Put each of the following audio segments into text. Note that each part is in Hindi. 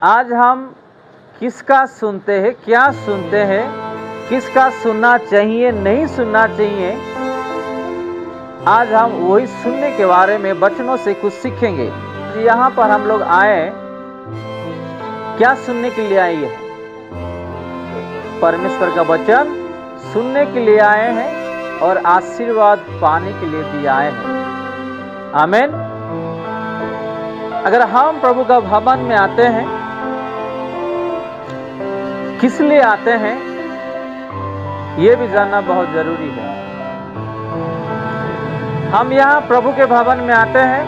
आज हम किसका सुनते हैं, क्या सुनते हैं, किसका सुनना चाहिए, नहीं सुनना चाहिए, आज हम वही सुनने के बारे में वचनों से कुछ सीखेंगे। यहाँ पर हम लोग आए, क्या सुनने के लिए आए हैं? परमेश्वर का वचन सुनने के लिए आए हैं और आशीर्वाद पाने के लिए भी आए हैं। आमीन। अगर हम प्रभु का भवन में आते हैं, किस लिए आते हैं, यह भी जानना बहुत जरूरी है। हम यहाँ प्रभु के भवन में आते हैं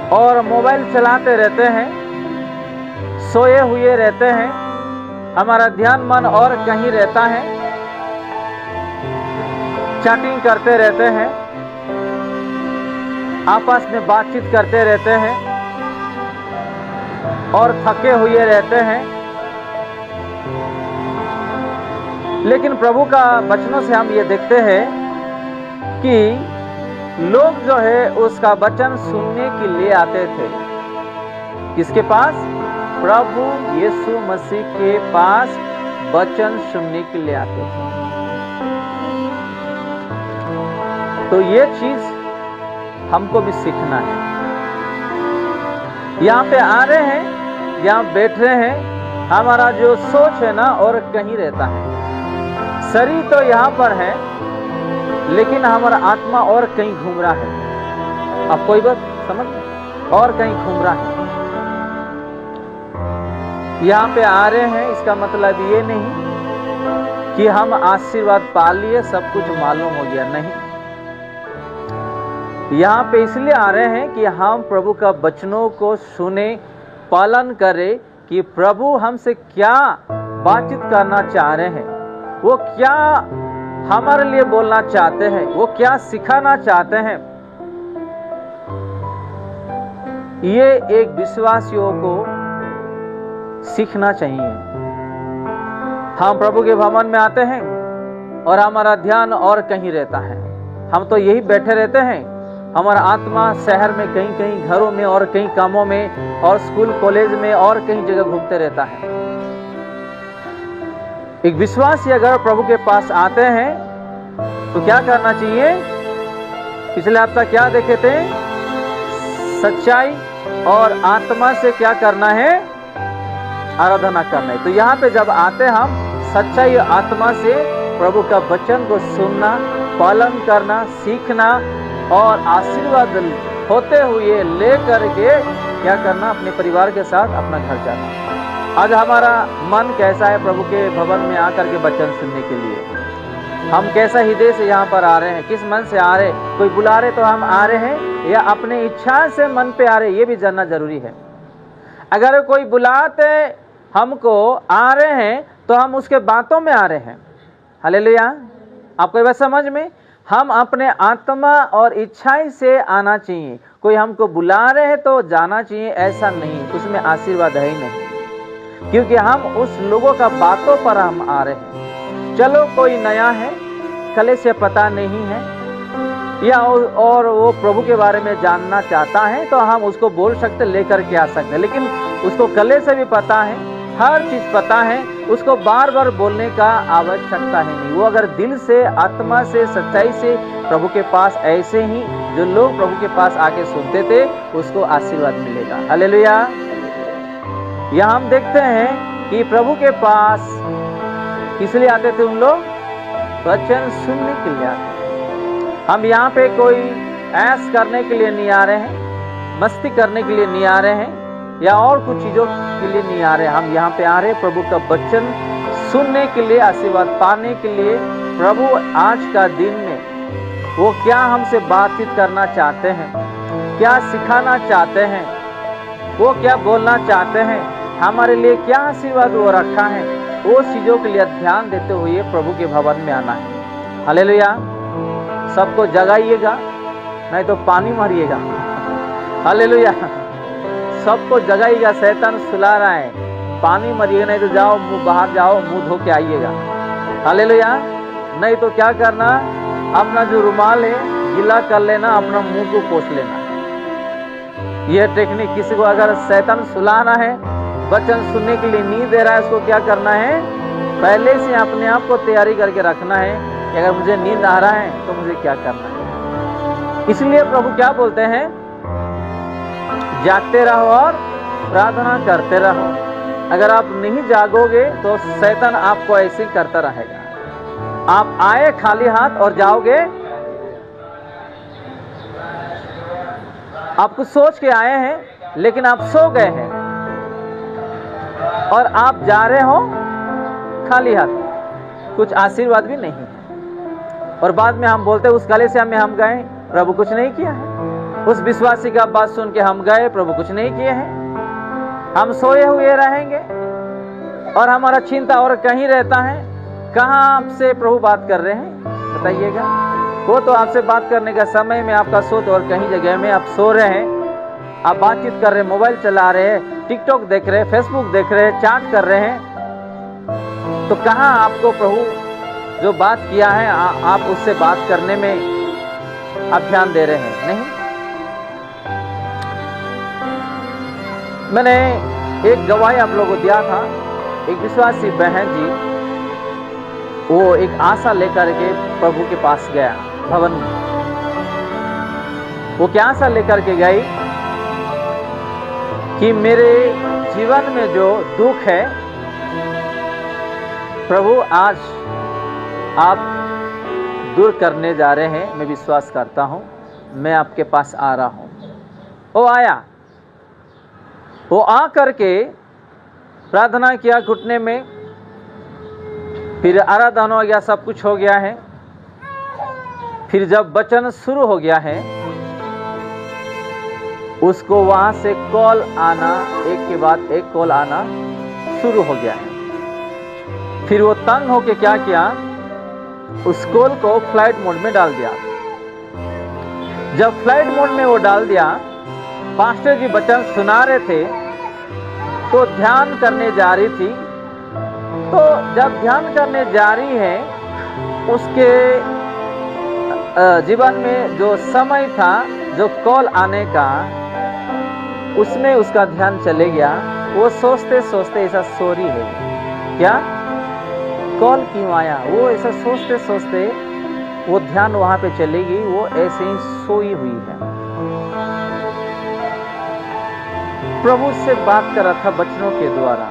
और मोबाइल चलाते रहते हैं, सोए हुए रहते हैं, हमारा ध्यान मन और कहीं रहता है, चैटिंग करते रहते हैं, आपस में बातचीत करते रहते हैं और थके हुए रहते हैं। लेकिन प्रभु का वचनों से हम ये देखते हैं कि लोग जो है उसका वचन सुनने के लिए आते थे। किसके पास? प्रभु यीशु मसीह के पास वचन सुनने के लिए आते थे। तो ये चीज हमको भी सीखना है। यहाँ पे आ रहे हैं, यहाँ बैठ रहे हैं, हमारा जो सोच है ना और कहीं रहता है। शरीर तो यहाँ पर है, लेकिन हमारा आत्मा और कहीं घूम रहा है। अब कोई बात समझ, और कहीं घूम रहा है। यहाँ पे आ रहे हैं, इसका मतलब ये नहीं कि हम आशीर्वाद पा लिए, सब कुछ मालूम हो गया, नहीं। यहाँ पे इसलिए आ रहे हैं कि हम प्रभु का वचनों को सुने, पालन करें कि प्रभु हमसे क्या बातचीत करना चाह रहे हैं, वो क्या हमारे लिए बोलना चाहते हैं, वो क्या सिखाना चाहते हैं। ये एक विश्वासियों को सीखना चाहिए। हम प्रभु के भवन में आते हैं और हमारा ध्यान और कहीं रहता है। हम तो यही बैठे रहते हैं, हमारा आत्मा शहर में कहीं कहीं, घरों में और कहीं कामों में और स्कूल कॉलेज में और कहीं जगह घूमते रहता है। एक विश्वासी अगर प्रभु के पास आते हैं तो क्या करना चाहिए? पिछले हफ्ता क्या देखे थे? सच्चाई और आत्मा से क्या करना है? आराधना करना है। तो यहाँ पे जब आते हम सच्चाई आत्मा से प्रभु का वचन को सुनना, पालन करना, सीखना और आशीर्वाद होते हुए ले करके क्या करना? अपने परिवार के साथ अपना घर जाना। आज हमारा मन कैसा है प्रभु के भवन में आकर के वचन सुनने के लिए? हम कैसा हृदय से यहाँ पर आ रहे हैं, किस मन से आ रहे हैं? कोई बुला रहे तो हम आ रहे हैं या अपने इच्छा से मन पे आ रहे हैं, ये भी जानना जरूरी है। अगर कोई बुलाते हमको आ रहे हैं तो हम उसके बातों में आ रहे हैं। हालेलुया। आपको ये बात समझ में? हम अपने आत्मा और इच्छाएं से आना चाहिए। कोई हमको बुला रहे हैं तो जाना चाहिए, ऐसा नहीं, उसमें आशीर्वाद है ही नहीं, क्योंकि हम उस लोगों का बातों पर हम आ रहे हैं। चलो कोई नया है, कले से पता नहीं है, या और वो प्रभु के बारे में जानना चाहता है तो हम उसको बोल सकते, लेकर के आ सकते, लेकिन उसको कले से भी पता है, हर चीज पता है, उसको बार बार बोलने का आवश्यकता है नहीं। वो अगर दिल से, आत्मा से, सच्चाई से प्रभु के पास, ऐसे ही जो लोग प्रभु के पास आके सुनते थे, उसको आशीर्वाद मिलेगा। हालेलुया। यहाँ हम देखते हैं कि प्रभु के पास किस लिए आते थे उन लोग? वचन सुनने के लिए आते थे। हम यहाँ पे कोई ऐश करने के लिए नहीं आ रहे हैं, मस्ती करने के लिए नहीं आ रहे हैं, या और कुछ चीजों के लिए नहीं आ रहे हैं। हम यहाँ पे आ रहे हैं प्रभु का वचन सुनने के लिए, आशीर्वाद पाने के लिए। प्रभु आज का दिन में वो क्या हमसे बातचीत करना चाहते हैं, क्या सिखाना चाहते हैं, वो क्या बोलना चाहते हैं, हमारे लिए क्या आशीर्वाद वो रखा है, वो चीजों के लिए ध्यान देते हुए प्रभु के भवन में आना है। हालेलुया। सबको जगाइएगा, नहीं तो पानी मारिएगा। हालेलुया। सबको जगाइएगा, शैतान सुला रहा है, पानी मारिएगा, नहीं तो जाओ मुंह बाहर जाओ, मुंह धो के आइएगा। हालेलुया। नहीं तो क्या करना? अपना जो रुमाल है गीला कर लेना, अपना मुंह को पोंछ लेना। यह टेक्निक, किसी को अगर शैतान सुलाना है, वचन सुनने के लिए नहीं दे रहा है, उसको क्या करना है, पहले से अपने आप को तैयारी करके रखना है कि अगर मुझे नींद आ रहा है तो मुझे क्या करना है। इसलिए प्रभु क्या बोलते हैं, जागते रहो और प्रार्थना करते रहो। अगर आप नहीं जागोगे तो शैतान आपको ऐसे ही करता रहेगा। आप आए खाली हाथ और जाओगे, आप कुछ सोच के आए हैं लेकिन आप सो गए हैं, और आप जा रहे हो खाली हाथ, कुछ आशीर्वाद भी नहीं है। और बाद में हम बोलते हैं उस कलीसिया में हम गए, प्रभु कुछ नहीं किया है। उस विश्वासी का बात सुन के हम गए, प्रभु कुछ नहीं किए हैं। हम सोए हुए रहेंगे और हमारा चिंता और कहीं रहता है। कहाँ आपसे प्रभु बात कर रहे हैं बताइएगा। वो तो आपसे बात करने का समय में आपका सोच और कहीं जगह में आप सो रहे हैं, आप बातचीत कर रहे हैं, मोबाइल चला रहे हैं, टिकटॉक देख रहे हैं, फेसबुक देख रहे हैं, चैट कर रहे हैं। तो कहाँ आपको प्रभु जो बात किया है आप उससे बात करने में आप ध्यान दे रहे हैं? नहीं। मैंने एक गवाही आप लोगों को दिया था, एक विश्वासी बहन जी, वो एक आशा लेकर के प्रभु के पास गया भवन में। वो क्या आशा लेकर के गई कि मेरे जीवन में जो दुख है प्रभु आज आप दूर करने जा रहे हैं, मैं विश्वास करता हूं, मैं आपके पास आ रहा हूं। वो आया, वो आ करके प्रार्थना किया घुटने में, फिर आराधना हो गया, सब कुछ हो गया है। फिर जब वचन शुरू हो गया है, उसको वहां से कॉल आना, एक के बाद एक कॉल आना शुरू हो गया है। फिर वो तंग होके क्या किया, उस कॉल को फ्लाइट मोड में डाल दिया। जब फ्लाइट मोड में वो डाल दिया, पास्टर जी वचन सुना रहे थे तो ध्यान करने जा रही थी। तो जब ध्यान करने जा रही है, उसके जीवन में जो समय था, जो कॉल आने का, उसमें उसका ध्यान चले गया। वो सोचते सोचते ऐसा सो रही है, क्या कॉल क्यों आया, वो ऐसा सोचते सोचते वो ध्यान वहां पे चली गई, वो ऐसे ही सोई हुई है। प्रभु से बात कर रहा था वचनों के द्वारा।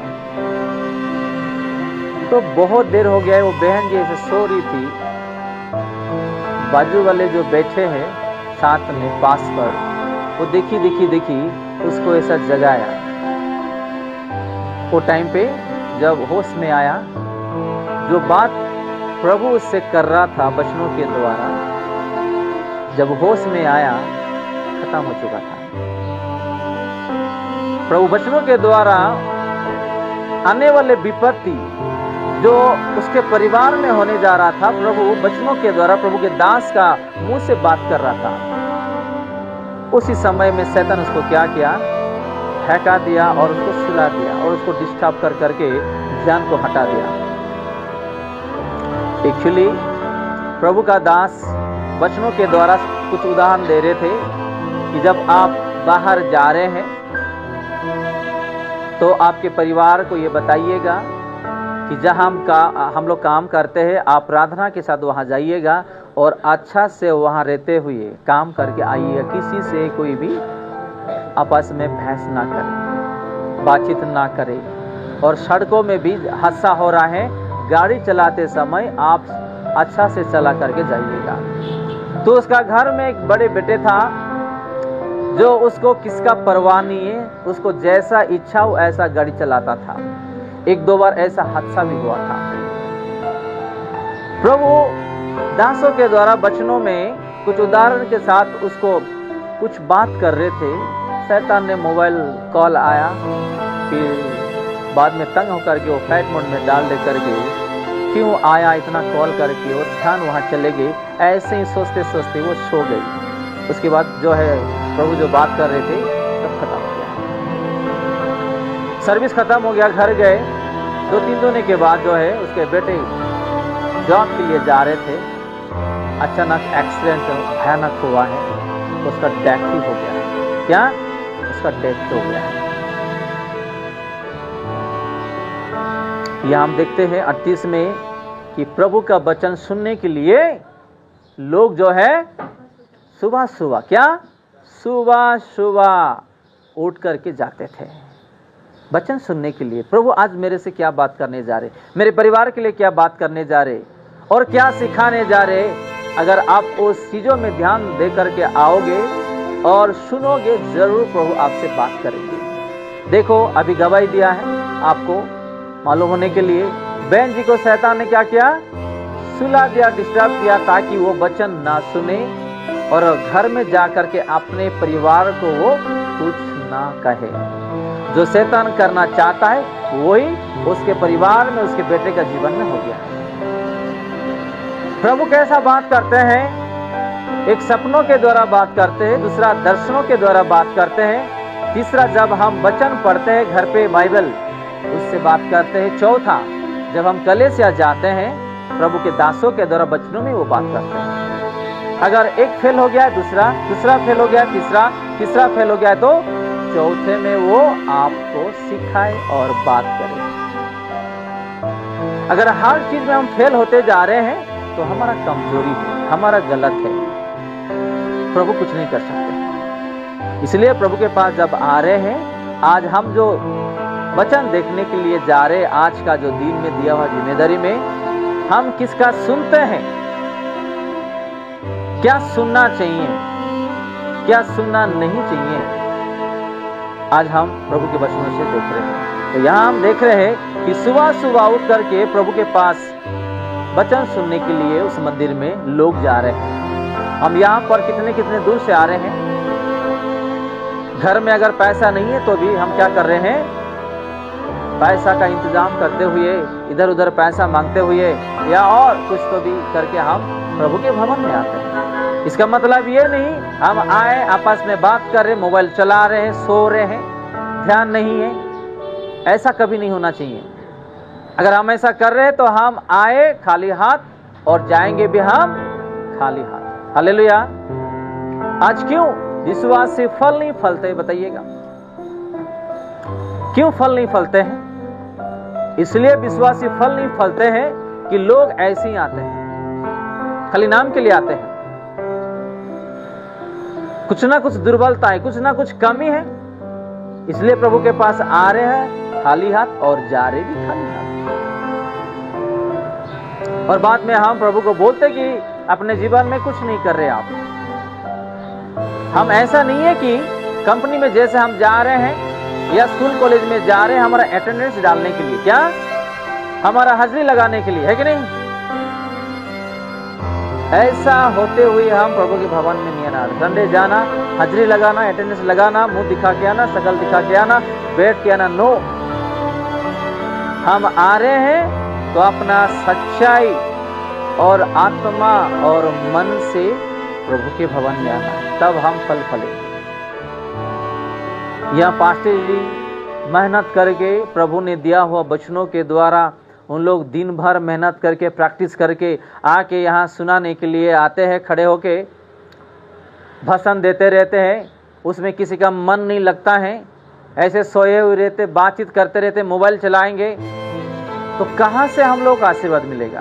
तो बहुत देर हो गया है, वो बहन जी ऐसे सो रही थी। बाजू वाले जो बैठे हैं साथ में पास पर, वो देखी उसको ऐसा जगाया। वो टाइम पे जब होश में आया, जो बात प्रभु उससे कर रहा था वचनों के द्वारा, जब होश में आया खत्म हो चुका था। प्रभु वचनों के द्वारा आने वाले विपत्ति जो उसके परिवार में होने जा रहा था, प्रभु वचनों के द्वारा प्रभु के दास का मुंह से बात कर रहा था। उसी समय में शैतान उसको क्या किया, फेंका दिया और उसको सुला दिया और उसको डिस्टर्ब कर करके ध्यान को हटा दिया। एक्चुअली प्रभु का दास वचनों के द्वारा कुछ उदाहरण दे रहे थे कि जब आप बाहर जा रहे हैं तो आपके परिवार को ये बताइएगा कि जहाँ हम लोग काम करते हैं, आप प्रार्थना के साथ वहाँ जाइएगा और अच्छा से वहाँ रहते हुए काम करके आइएगा। किसी से कोई भी आपस में बहस ना करे, बातचीत ना करे। और सड़कों में भी हादसा हो रहा है, गाड़ी चलाते समय आप अच्छा से चला करके जाइएगा। तो उसका घर में एक बड़े बेटे था जो उसको किसका परवाह नहीं है, उसको जैसा इच्छा हो ऐसा गाड़ी चलाता था। एक दो बार ऐसा हादसा भी हुआ था। प्रभु दासों के द्वारा वचनों में कुछ उदाहरण के साथ उसको कुछ बात कर रहे थे। शैतान ने मोबाइल कॉल आया, फिर बाद में तंग होकर के वो फ्लाइट मोड में डाल दे करके क्यों आया इतना कॉल करके, वो ध्यान वहाँ चले गए। ऐसे ही सोचते सोचते वो सो गई। उसके बाद जो है प्रभु जो बात कर रहे थे सब खत्म हो गया। सर्विस खत्म हो गया, घर गए। 2-3 दिन के बाद जो है उसके बेटे जॉब के लिए जा रहे थे, अचानक एक्सीडेंट भयानक हुआ है, उसका डेथ ही हो गया। क्या उसका डेथ हो गया है। यह हम देखते हैं 38 में कि प्रभु का वचन सुनने के लिए लोग जो है सुबह सुबह क्या सुबह सुबह उठ करके जाते थे वचन सुनने के लिए। प्रभु आज मेरे से क्या बात करने जा रहे, मेरे परिवार के लिए क्या बात करने जा रहे और क्या सिखाने जा रहे। अगर आप उस चीज़ों में ध्यान दे करके आओगे और सुनोगे, जरूर प्रभु आपसे बात करेंगे। देखो अभी गवाही दिया है आपको मालूम होने के लिए, बहन जी को शैतान ने क्या किया, सुला दिया, डिस्टर्ब किया ताकि वो वचन ना सुने और घर में जाकर के अपने परिवार को वो कुछ ना कहे। जो शैतान करना चाहता है वही उसके परिवार में, उसके बेटे का जीवन में हो गया। प्रभु कैसा बात करते हैं, एक सपनों के द्वारा बात करते हैं, दूसरा दर्शनों के द्वारा बात करते हैं, तीसरा जब हम वचन पढ़ते हैं घर पे बाइबल उससे बात करते हैं, चौथा जब हम कलीसिया जाते हैं प्रभु के दासों के द्वारा वचनों में वो बात करते हैं। अगर एक फेल हो गया दूसरा फेल हो गया तीसरा फेल हो गया तो चौथे में वो आपको सिखाए और बात करे। अगर हर चीज में हम फेल होते जा रहे हैं तो हमारा कमजोरी है, हमारा गलत है, प्रभु कुछ नहीं कर सकते। इसलिए प्रभु के पास जब आ रहे हैं, आज हम जो वचन देखने के लिए जा रहे, आज का जो दिन में दिया हुआ जिम्मेदारी में हम किसका सुनते हैं, क्या सुनना चाहिए, क्या सुनना नहीं चाहिए, आज हम प्रभु के वचनों से देख रहे हैं। तो यहाँ हम देख रहे हैं कि सुबह सुबह उठ करके प्रभु के पास वचन सुनने के लिए उस मंदिर में लोग जा रहे हैं। हम यहाँ पर कितने दूर से आ रहे हैं। घर में अगर पैसा नहीं है तो भी हम क्या कर रहे हैं, पैसा का इंतजाम करते हुए, इधर उधर पैसा मांगते हुए या और कुछ तो भी करके हम प्रभु के भवन में आते हैं। इसका मतलब ये नहीं हम आए आपस में बात कर रहे, मोबाइल चला रहे हैं, सो रहे हैं, ध्यान नहीं है, ऐसा कभी नहीं होना चाहिए। अगर हम ऐसा कर रहे हैं तो हम आए खाली हाथ और जाएंगे भी हम खाली हाथ। हालेलुया। आज क्यों विश्वास से फल नहीं फलते, बताइएगा क्यों फल नहीं फलते हैं? इसलिए विश्वासी फल नहीं फलते हैं कि लोग ऐसे ही आते हैं, खाली नाम के लिए आते हैं। कुछ ना कुछ दुर्बलता है, कुछ ना कुछ कमी है, इसलिए प्रभु के पास आ रहे हैं खाली हाथ और जा रहे भी खाली हाथ। और बाद में हम प्रभु को बोलते कि अपने जीवन में कुछ नहीं कर रहे आप। हम ऐसा नहीं है कि कंपनी में जैसे हम जा रहे हैं या स्कूल कॉलेज में जा रहे हैं हमारा अटेंडेंस डालने के लिए, क्या हमारा हाजिरी लगाने के लिए, है कि नहीं? ऐसा होते हुए हम प्रभु के भवन में नहीं आना। संडे जाना, हाजिरी लगाना, अटेंडेंस लगाना, मुंह दिखा के आना, शकल दिखा के आना, बैठ के आना, नो। हम आ रहे हैं तो अपना सच्चाई और आत्मा और मन से प्रभु के भवन में आना, तब हम फल फलेंगे। यह पास्टर जी मेहनत करके प्रभु ने दिया हुआ वचनों के द्वारा उन लोग दिन भर मेहनत करके प्रैक्टिस करके आके यहाँ सुनाने के लिए आते हैं, खड़े होके भाषण देते रहते हैं, उसमें किसी का मन नहीं लगता है, ऐसे सोए हुए रहते, बातचीत करते रहते, मोबाइल चलाएंगे, तो कहाँ से हम लोग को आशीर्वाद मिलेगा?